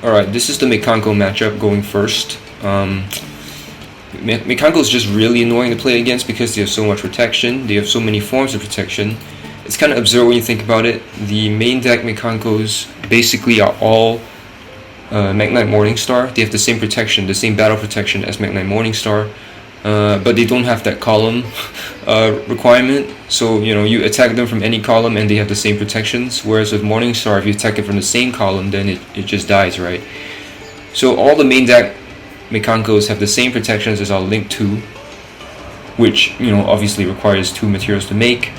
Alright, this is the Mikanko matchup going first. Mikanko is just really annoying to play against because they have so much protection. They have so many forms of protection. It's kind of absurd when you think about it. The main deck Mikankos basically are all Mekk-Knight Morningstar. They have the same protection, the same battle protection as Mekk-Knight Morningstar, but they don't have that column requirement. So you attack them from any column and they have the same protections. Whereas with Morningstar, if you attack it from the same column, then it just dies, right? So all the main deck Mikankos have the same protections as our Link 2, which obviously requires 2 materials to make.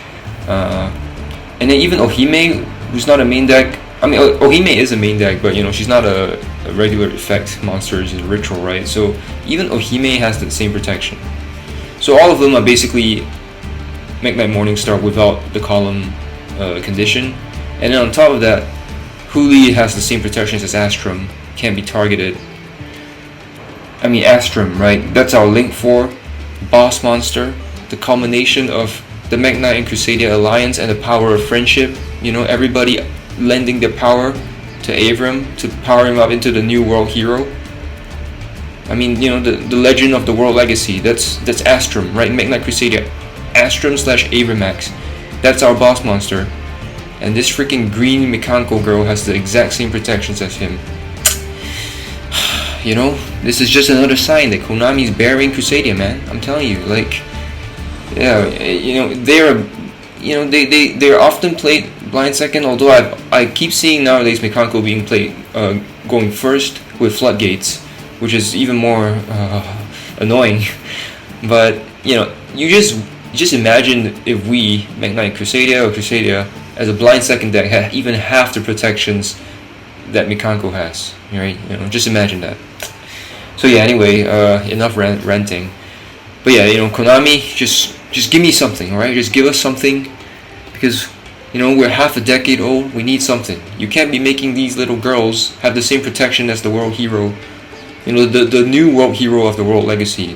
And then even Ohime, who's not a main deck. I mean, Ohime is a main deck, but she's not a regular effect monster, she's a ritual, right? So even Ohime has the same protection. So all of them are basically Mekk-Knight Morningstar without the column condition. And then on top of that, Huli has the same protections as Astrum, can't be targeted. I mean Astrum, right? That's our Link 4 boss monster, the culmination of the Mekk-Knight and Crusadia alliance and the power of friendship. Everybody lending their power to Avram to power him up into the new world hero. I mean, the legend of the world legacy. That's Astrum, right? Mekk-Knight Crusadia, Astrum/Avramax. That's our boss monster. And this freaking green Mikanko girl has the exact same protections as him. This is just another sign that Konami's burying Crusadia, man. I'm telling you, they're often played blind second. Although I keep seeing nowadays Mikanko being played going first with floodgates, which is even more annoying. But you just imagine if we Mekk-Knight Crusadia or Crusadia as a blind second deck had even half the protections that Mikanko has, right? Just imagine that. So yeah, anyway, enough ranting. But yeah, Konami, just give me something, alright? Just give us something, because we're half a decade old. We need something. You can't be making these little girls have the same protection as the world hero, the new world hero of the world legacy,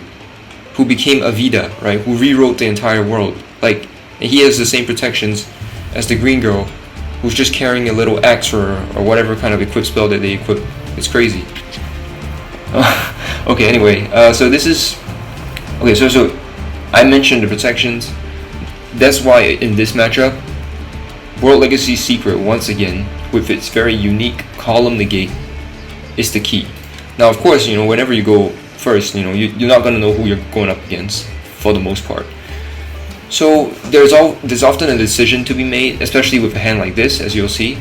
who became Avida, right? Who rewrote the entire world. And he has the same protections as the green girl, who's just carrying a little axe or whatever kind of equip spell that they equip. It's crazy. Okay, anyway, so this is okay. So I mentioned the protections. That's why in this matchup, World Legacy Secret once again, with its very unique column negate, is the key. Now, of course, whenever you go first, you're not gonna know who you're going up against for the most part. So there's often a decision to be made, especially with a hand like this, as you'll see,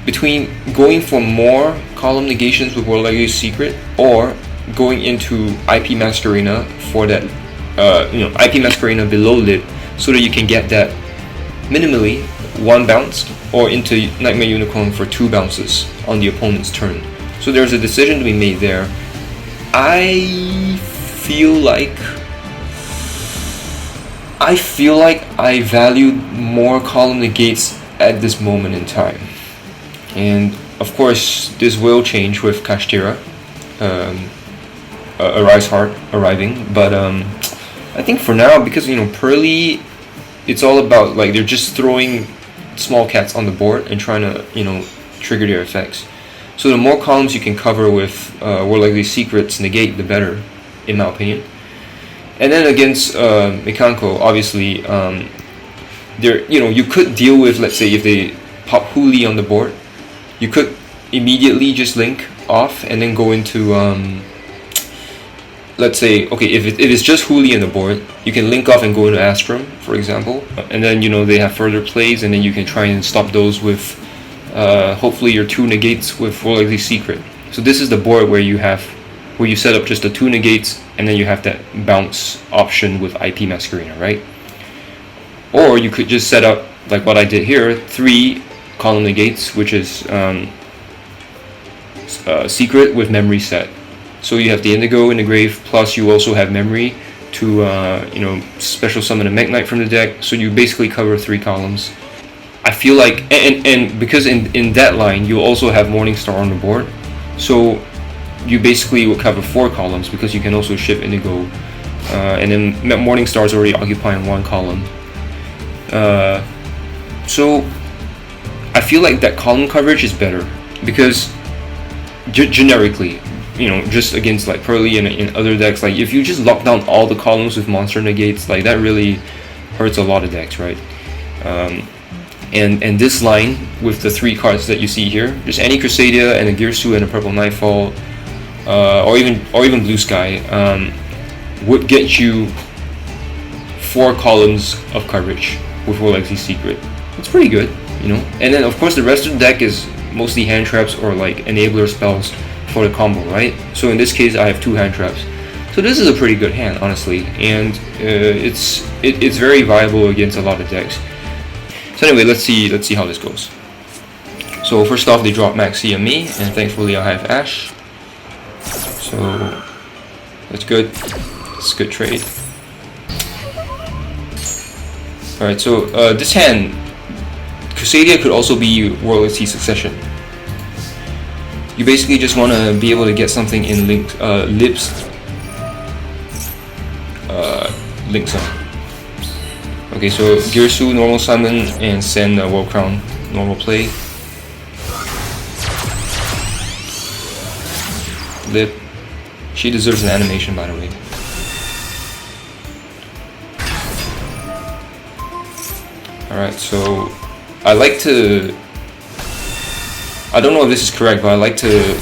between going for more column negations with World Legacy Secret or going into IP Masquerena for that, IP Masquerena below lit, so that you can get that minimally 1 bounce, or into Nightmare Unicorn for 2 bounces on the opponent's turn. So there's a decision to be made there. I feel like I valued more column negates at this moment in time. And of course, this will change with Kashtira, Arise Heart arriving. But I think for now, because Pearly, it's all about they're just throwing small cats on the board and trying to trigger their effects. So the more columns you can cover with World Legacy Secrets negate, the better, in my opinion. And then against Mikanko, obviously, you could deal with, let's say, if they pop Huli on the board, you could immediately just link off and then go into, let's say, okay, if it's just Huli on the board, you can link off and go into Astrum, for example, and then they have further plays, and then you can try and stop those with hopefully your 2 negates with World Legacy Secret. So this is the board where you set up just the 2 negates, and then you have that bounce option with IP Masquerena, right? Or you could just set up, like what I did here, 3 column negates, which is Secret with memory set. So you have the Indigo in the grave, plus you also have memory to special summon a Mekk-Knight from the deck. So you basically cover 3 columns. I feel like, and because in that line you also have Morningstar on the board, so you basically will cover 4 columns, because you can also shift Indigo, and then Morningstar is already occupying 1 column. So I feel like that column coverage is better, because generically, just against like Pearly and in other decks, like if you just lock down all the columns with monster negates, like that really hurts a lot of decks, right? And this line with the 3 cards that you see here, just any Crusadia and a Girsu and a Purple Nightfall, or even Blue Sky, would get you 4 columns of coverage with Warlex's Secret. It's pretty good, And then of course the rest of the deck is mostly hand traps or like enabler spells for the combo, right? So in this case I have 2 hand traps. So this is a pretty good hand, honestly, and it's very viable against a lot of decks. So anyway, let's see how this goes. So first off, they drop Maxi and me, and thankfully I have Ash. So that's good. It's a good trade. Alright, so this hand, Crusadia could also be Warlord Sea Succession. You basically just want to be able to get something in Lip Zone. Okay, so Girsu, normal summon, and send World Crown, normal play. Lip. She deserves an animation, by the way. Alright, so I like to... I don't know if this is correct, but I like to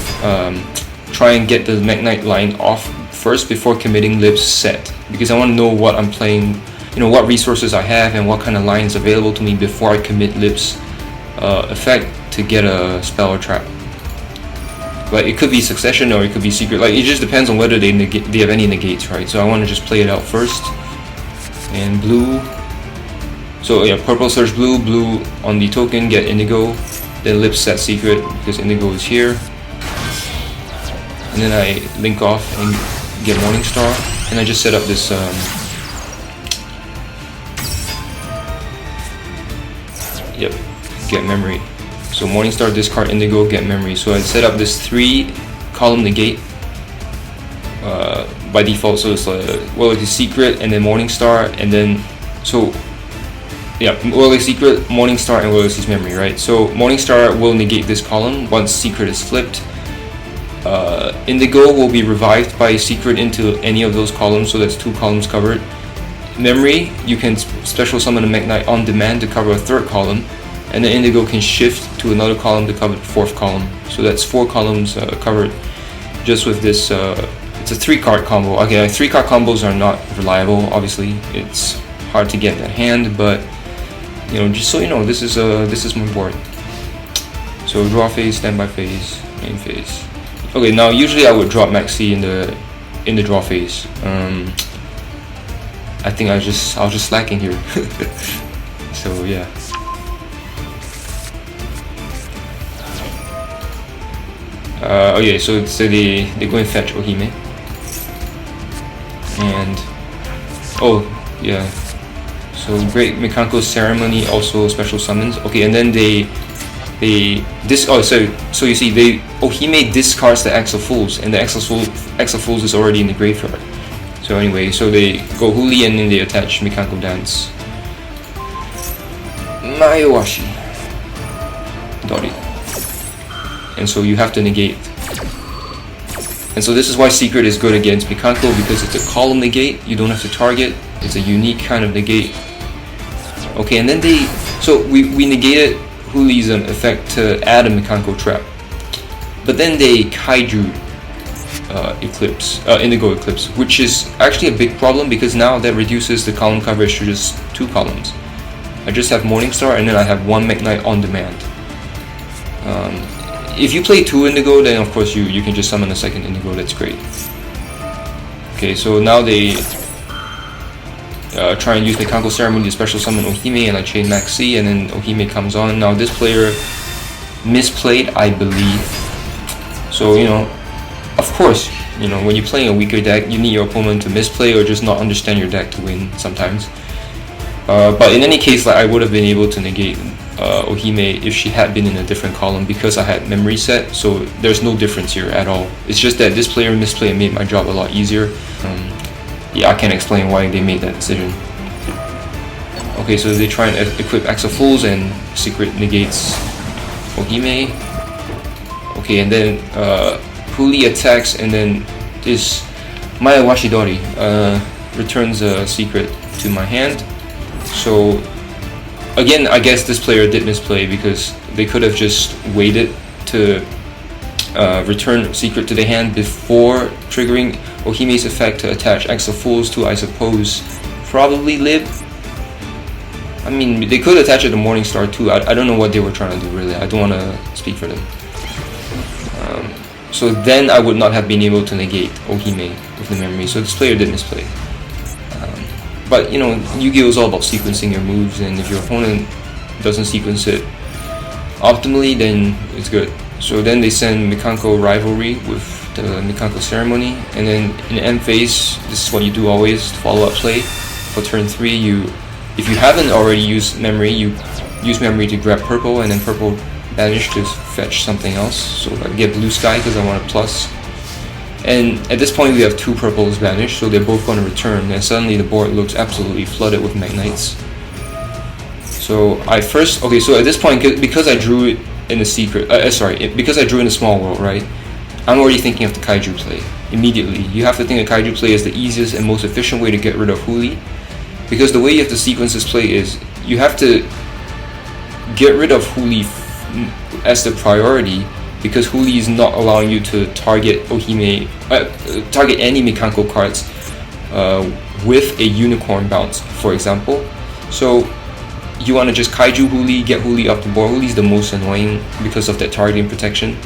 try and get the Mekk-Knight line off first before committing Lip's set, because I want to know what I'm playing, what resources I have and what kind of lines available to me before I commit Lip's effect to get a spell or trap. Like it could be Succession or it could be Secret. Like it just depends on whether they have any negates, right? So I want to just play it out first. And blue. So yeah, purple search blue, blue on the token, get Indigo. Then Lip set Secret because Indigo is here. And then I link off and get Morningstar. And I just set up this yep, get memory. So Morningstar, discard Indigo, get memory. So I set up this 3 column negate by default. So it's Warlord's Secret and then Morningstar, and then so yeah, Warlord's Secret, Morningstar, and Warlord's memory, right? So Morningstar will negate this column once Secret is flipped. Indigo will be revived by Secret into any of those columns, so that's 2 columns covered. Memory, you can special summon a Mekk-Knight on demand to cover a 3rd column, and then Indigo can shift to another column to cover the 4th column. So that's 4 columns covered just with this. It's a 3-card combo. Okay, 3-card combos are not reliable, obviously. It's hard to get that hand, but just so you know, this is my board. So draw phase, standby phase, main phase. Okay, now usually I would drop Maxi in the draw phase. I think I was just slacking here. So yeah. Okay, so they go and fetch Ohime. And oh yeah. So great Mikanko ceremony also special summons. Okay, and then so you see Ohime discards the Axe of Fools, and the Axe of Fools is already in the graveyard. So anyway, so they go Huli and then they attach Mikanko Dance. Mayowashi. Dori. And so you have to negate. And so this is why Secret is good against Mikanko, because it's a column negate, you don't have to target, it's a unique kind of negate. Okay, and then we negated Huli's effect to add a Mikanko trap. But then they Kaiju Indigo Eclipse, which is actually a big problem because now that reduces the column coverage to just 2 columns. I just have Morningstar and then I have 1 Mekk-Knight on demand. If you play 2 Indigo, then of course you can just summon a 2nd Indigo, that's great. Okay, so now they try and use Mikanko Ceremony to special summon Ohime, and I chain Maxi, and then Ohime comes on. Now this player misplayed, I believe. So of course, when you're playing a weaker deck, you need your opponent to misplay or just not understand your deck to win sometimes. But in any case, I would have been able to negate Ohime if she had been in a different column because I had memory set, so there's no difference here at all. It's just that this player misplayed and made my job a lot easier. Yeah, I can't explain why they made that decision. Okay, so they try and equip Axe of Fools and Secret negates Ohime. Okay, and then Huli attacks, and then this Maya Washidori returns a secret to my hand. So again, I guess this player did misplay because they could have just waited to return secret to the hand before triggering Ohime's effect to attach X of Fools to, I suppose, probably Lib. I mean, they could attach it to Morningstar too. I don't know what they were trying to do, really. I don't want to speak for them. So then I would not have been able to negate Ohime with the memory. So this player did misplay. But you know, Yu-Gi-Oh is all about sequencing your moves, and if your opponent doesn't sequence it optimally, then it's good. So then they send Mikanko Rivalry with the Mikanko Ceremony, and then in the end phase, this is what you do always, follow-up play. For turn 3, if you haven't already used memory, you use memory to grab purple, and then purple banish to fetch something else. So I get blue sky because I want a plus. And at this point we have 2 purples banished, so they're both going to return, and suddenly the board looks absolutely flooded with Mekk-Knights. So so at this point, because I drew it in the secret, because I drew in the small world, right? I'm already thinking of the Kaiju play immediately. You have to think of Kaiju play as the easiest and most efficient way to get rid of Huli, because the way you have to sequence this play is you have to get rid of Huli as the priority, because Huli is not allowing you to target target any Mikanko cards with a unicorn bounce, for example. So you want to just Kaiju Huli, get Huli off the board. Huli is the most annoying because of that targeting protection.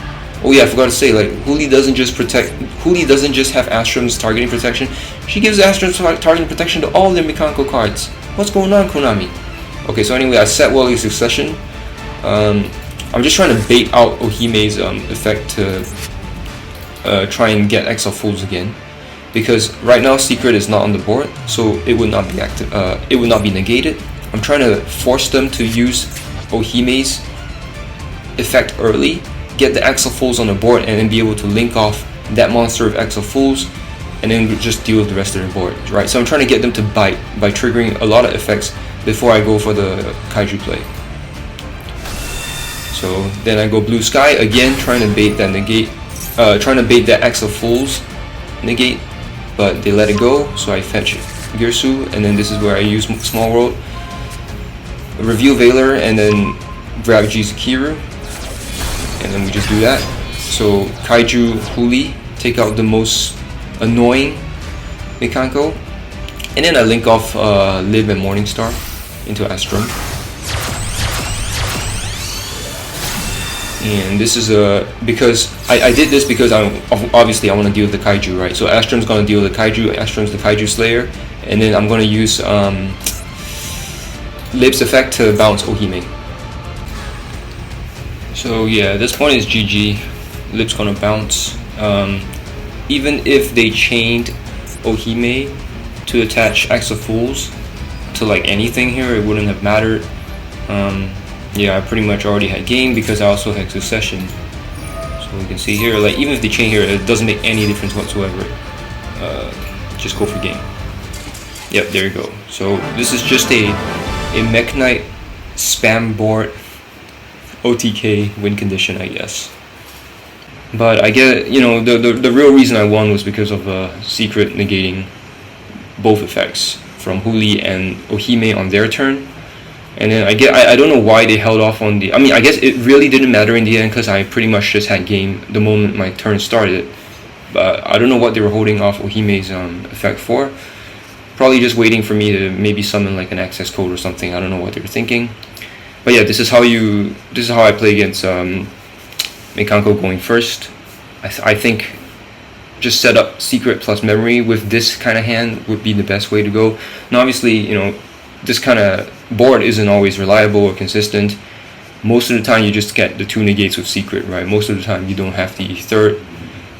Oh yeah, I forgot to say, like, Huli doesn't just have Astrum's targeting protection. She gives Astrum's targeting protection to all their Mikanko cards. What's going on, Konami? Okay, so anyway, I set Warley Succession. I'm just trying to bait out Ohime's effect to try and get X of Fools again, because right now Secret is not on the board, so it would not be it would not be negated. I'm trying to force them to use Ohime's effect early, get the X of Fools on the board, and then be able to link off that monster of X of Fools, and then just deal with the rest of the board, right? So I'm trying to get them to bite by triggering a lot of effects before I go for the Kaiju play. So then I go blue sky again, trying to bait that negate, trying to bait that X of Fools negate, but they let it go. So I fetch Girsu, and then this is where I use small world, reveal Valor, and then grab Jizukiru, and then we just do that. So Kaiju Huli take out the most annoying Mikanko, and then I link off Lib and Morningstar into Astrum. And this is because I did this because obviously I want to deal with the Kaiju, right? So Astrum's going to deal with the Kaiju, Astrum's the Kaiju Slayer, and then I'm going to use Lib's effect to bounce Ohime. So yeah, at this point is GG. Lib's going to bounce. Even if they chained Ohime to attach X of Fools to like anything here, it wouldn't have mattered. Yeah, I pretty much already had game because I also had Succession. So we can see here, like, even if they chain here, it doesn't make any difference whatsoever. Just go for game. Yep, there you go. So this is just a Mekk-Knight spam board OTK win condition, I guess. But I get, you know, the real reason I won was because of Secret negating both effects from Huli and Ohime on their turn. And then I don't know why they held off on the, I mean, I guess it really didn't matter in the end because I pretty much just had game the moment my turn started. But I don't know what they were holding off Ohime's effect for. Probably just waiting for me to maybe summon like an access code or something. I don't know what they were thinking. But yeah, this is how I play against Mikanko going first. I think just set up Secret plus Memory with this kind of hand would be the best way to go. Now obviously, you know, this kind of board isn't always reliable or consistent. Most of the time you just get the 2 negates with Secret, right? Most of the time you don't have the third,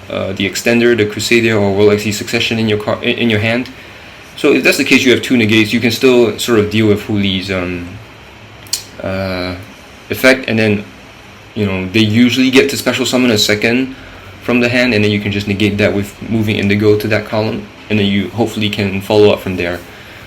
the extender, the Crusadia, or World XC Succession in your hand. So if that's the case, you have 2 negates, you can still sort of deal with Huli's effect, and then, you know, they usually get to special summon a second from the hand, and then you can just negate that with moving Indigo to that column, and then you hopefully can follow up from there.